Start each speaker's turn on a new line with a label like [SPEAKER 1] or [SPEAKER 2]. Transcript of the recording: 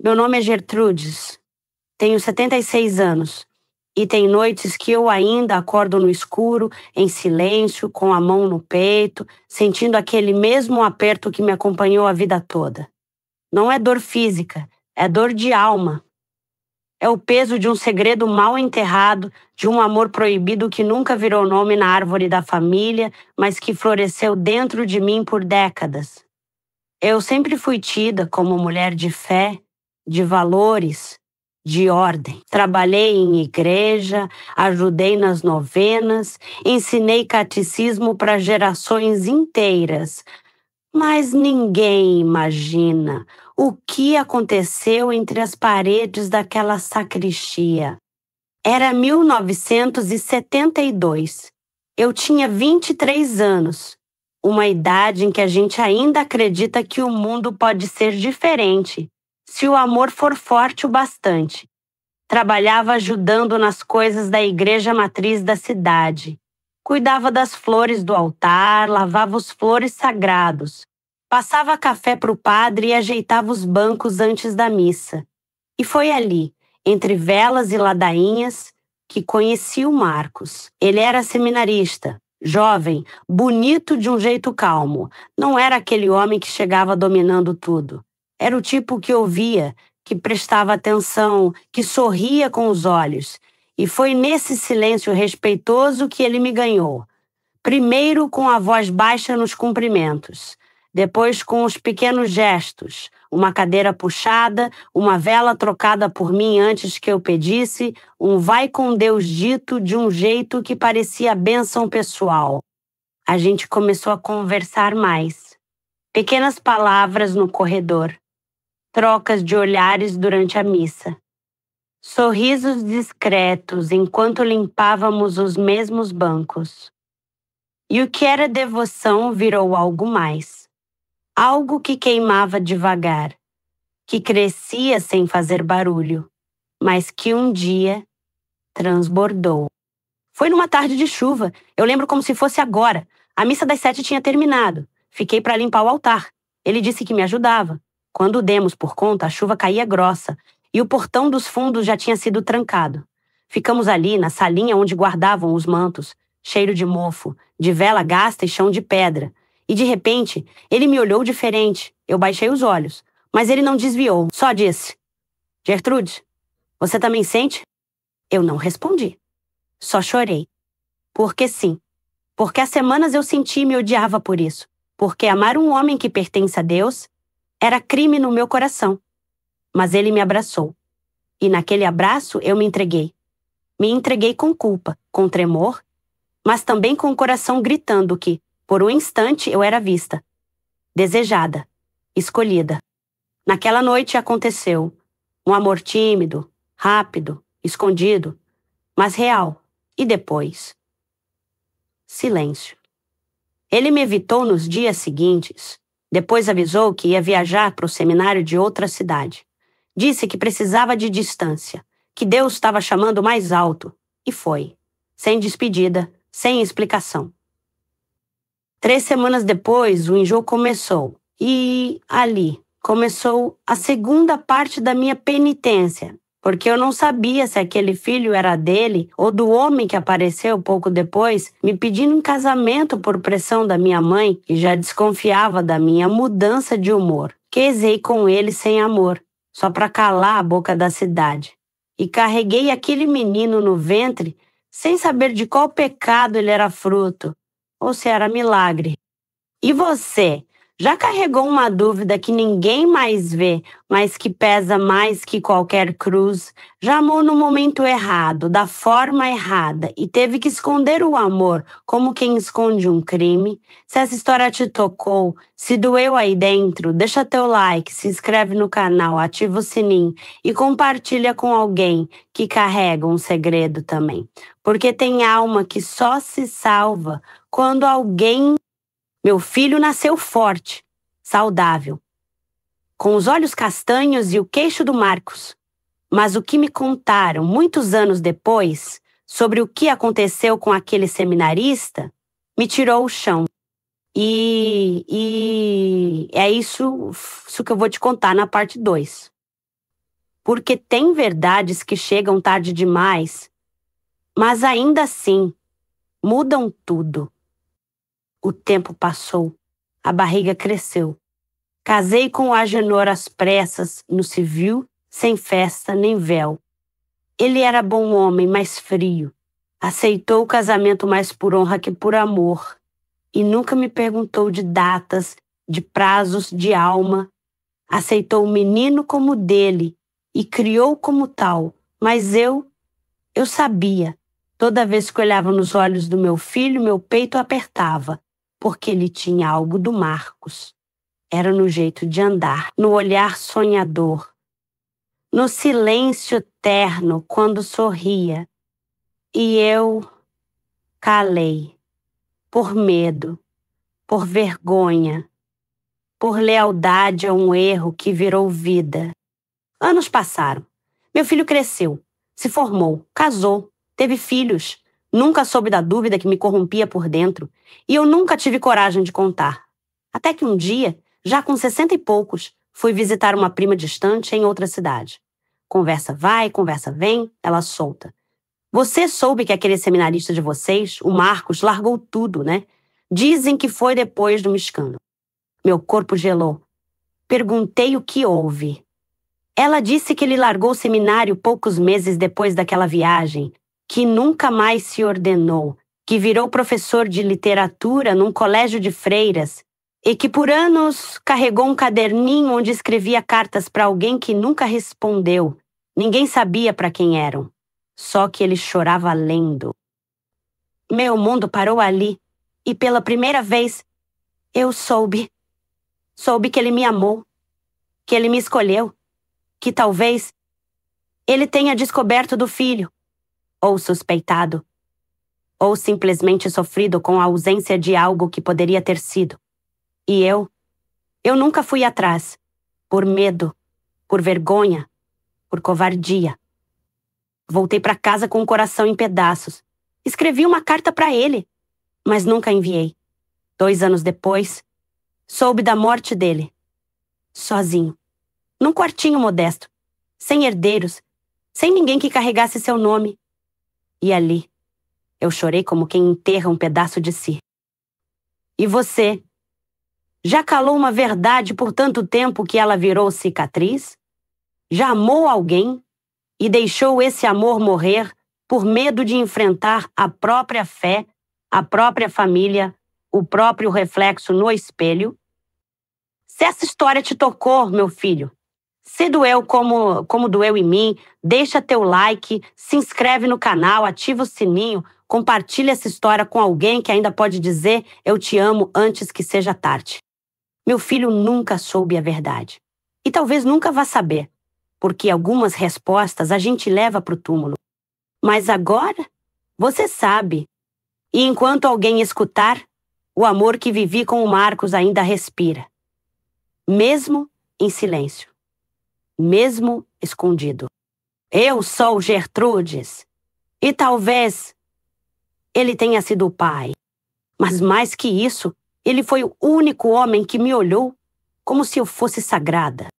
[SPEAKER 1] Meu nome é Gertrudes, tenho 76 anos e tem noites que eu ainda acordo no escuro, em silêncio, com a mão no peito, sentindo aquele mesmo aperto que me acompanhou a vida toda. Não é dor física, é dor de alma. É o peso de um segredo mal enterrado, de um amor proibido que nunca virou nome na árvore da família, mas que floresceu dentro de mim por décadas. Eu sempre fui tida como mulher de fé, de valores, de ordem. Trabalhei em igreja, ajudei nas novenas, ensinei catecismo para gerações inteiras. Mas ninguém imagina o que aconteceu entre as paredes daquela sacristia. Era 1972. Eu tinha 23 anos. Uma idade em que a gente ainda acredita que o mundo pode ser diferente, se o amor for forte o bastante. Trabalhava ajudando nas coisas da igreja matriz da cidade. Cuidava das flores do altar, lavava os flores sagrados. Passava café para o padre e ajeitava os bancos antes da missa. E foi ali, entre velas e ladainhas, que conheci o Marcos. Ele era seminarista, jovem, bonito de um jeito calmo. Não era aquele homem que chegava dominando tudo. Era o tipo que ouvia, que prestava atenção, que sorria com os olhos. E foi nesse silêncio respeitoso que ele me ganhou. Primeiro com a voz baixa nos cumprimentos, depois com os pequenos gestos, uma cadeira puxada, uma vela trocada por mim antes que eu pedisse, um vai com Deus dito de um jeito que parecia bênção pessoal. A gente começou a conversar mais. Pequenas palavras no corredor, trocas de olhares durante a missa. Sorrisos discretos enquanto limpávamos os mesmos bancos. E o que era devoção virou algo mais. Algo que queimava devagar, que crescia sem fazer barulho, mas que um dia transbordou. Foi numa tarde de chuva, eu lembro como se fosse agora. A missa das 7 tinha terminado. Fiquei para limpar o altar. Ele disse que me ajudava. Quando demos por conta, a chuva caía grossa e o portão dos fundos já tinha sido trancado. Ficamos ali, na salinha onde guardavam os mantos, cheiro de mofo, de vela gasta e chão de pedra. E de repente, ele me olhou diferente. Eu baixei os olhos, mas ele não desviou, só disse: Gertrude, você também sente? Eu não respondi. Só chorei. Porque sim. Porque há semanas eu senti e me odiava por isso. Porque amar um homem que pertence a Deus era crime no meu coração. Mas ele me abraçou. E naquele abraço eu me entreguei. Me entreguei com culpa, com tremor, mas também com o coração gritando que, por um instante, eu era vista, desejada, escolhida. Naquela noite aconteceu um amor tímido, rápido, escondido, mas real. E depois? Silêncio. Ele me evitou nos dias seguintes. Depois avisou que ia viajar para o seminário de outra cidade. Disse que precisava de distância, que Deus estava chamando mais alto. E foi. Sem despedida, sem explicação. 3 semanas depois, o enjoo começou. E ali começou a segunda parte da minha penitência, porque eu não sabia se aquele filho era dele ou do homem que apareceu pouco depois, me pedindo em casamento por pressão da minha mãe, que já desconfiava da minha mudança de humor. Casei com ele sem amor, só para calar a boca da cidade. E carreguei aquele menino no ventre sem saber de qual pecado ele era fruto, ou se era milagre. E você, já carregou uma dúvida que ninguém mais vê, mas que pesa mais que qualquer cruz? Já amou no momento errado, da forma errada, e teve que esconder o amor como quem esconde um crime? Se essa história te tocou, se doeu aí dentro, deixa teu like, se inscreve no canal, ativa o sininho e compartilha com alguém que carrega um segredo também. Porque tem alma que só se salva quando alguém... Meu filho nasceu forte, saudável, com os olhos castanhos e o queixo do Marcos. Mas o que me contaram muitos anos depois sobre o que aconteceu com aquele seminarista me tirou o chão. E é isso que eu vou te contar na parte 2. porque tem verdades que chegam tarde demais, mas ainda assim mudam tudo. O tempo passou, a barriga cresceu. Casei com o Agenor às pressas, no civil, sem festa nem véu. Ele era bom homem, mas frio. Aceitou o casamento mais por honra que por amor. E nunca me perguntou de datas, de prazos, de alma. Aceitou o menino como dele e criou como tal. Mas eu sabia. Toda vez que olhava nos olhos do meu filho, meu peito apertava, porque ele tinha algo do Marcos. Era no jeito de andar, no olhar sonhador, no silêncio terno quando sorria. E eu calei, por medo, por vergonha, por lealdade a um erro que virou vida. Anos passaram. Meu filho cresceu, se formou, casou, teve filhos. Nunca soube da dúvida que me corrompia por dentro, e eu nunca tive coragem de contar. Até que um dia, já com 60 e poucos, fui visitar uma prima distante em outra cidade. Conversa vai, conversa vem, ela solta. Você soube que aquele seminarista de vocês, o Marcos, largou tudo, né? Dizem que foi depois de um escândalo. Meu corpo gelou. Perguntei o que houve. Ela disse que ele largou o seminário poucos meses depois daquela viagem, que nunca mais se ordenou, que virou professor de literatura num colégio de freiras e que por anos carregou um caderninho onde escrevia cartas para alguém que nunca respondeu. Ninguém sabia para quem eram. Só que ele chorava lendo. Meu mundo parou ali e pela primeira vez eu soube. Soube que ele me amou, que ele me escolheu, que talvez ele tenha descoberto do filho, ou suspeitado, ou simplesmente sofrido com a ausência de algo que poderia ter sido. E eu nunca fui atrás, por medo, por vergonha, por covardia. Voltei para casa com o coração em pedaços. Escrevi uma carta para ele, mas nunca enviei. 2 anos depois, soube da morte dele. Sozinho, num quartinho modesto, sem herdeiros, sem ninguém que carregasse seu nome. E ali, eu chorei como quem enterra um pedaço de si. E você? Já calou uma verdade por tanto tempo que ela virou cicatriz? Já amou alguém e deixou esse amor morrer por medo de enfrentar a própria fé, a própria família, o próprio reflexo no espelho? Se essa história te tocou, meu filho, se doeu como doeu em mim, deixa teu like, se inscreve no canal, ativa o sininho, compartilha essa história com alguém que ainda pode dizer eu te amo antes que seja tarde. Meu filho nunca soube a verdade. E talvez nunca vá saber, porque algumas respostas a gente leva para o túmulo. Mas agora, você sabe. E enquanto alguém escutar, o amor que vivi com o Marcos ainda respira. Mesmo em silêncio. Mesmo escondido. Eu sou Gertrudes. E talvez ele tenha sido o pai. Mas mais que isso, ele foi o único homem que me olhou como se eu fosse sagrada.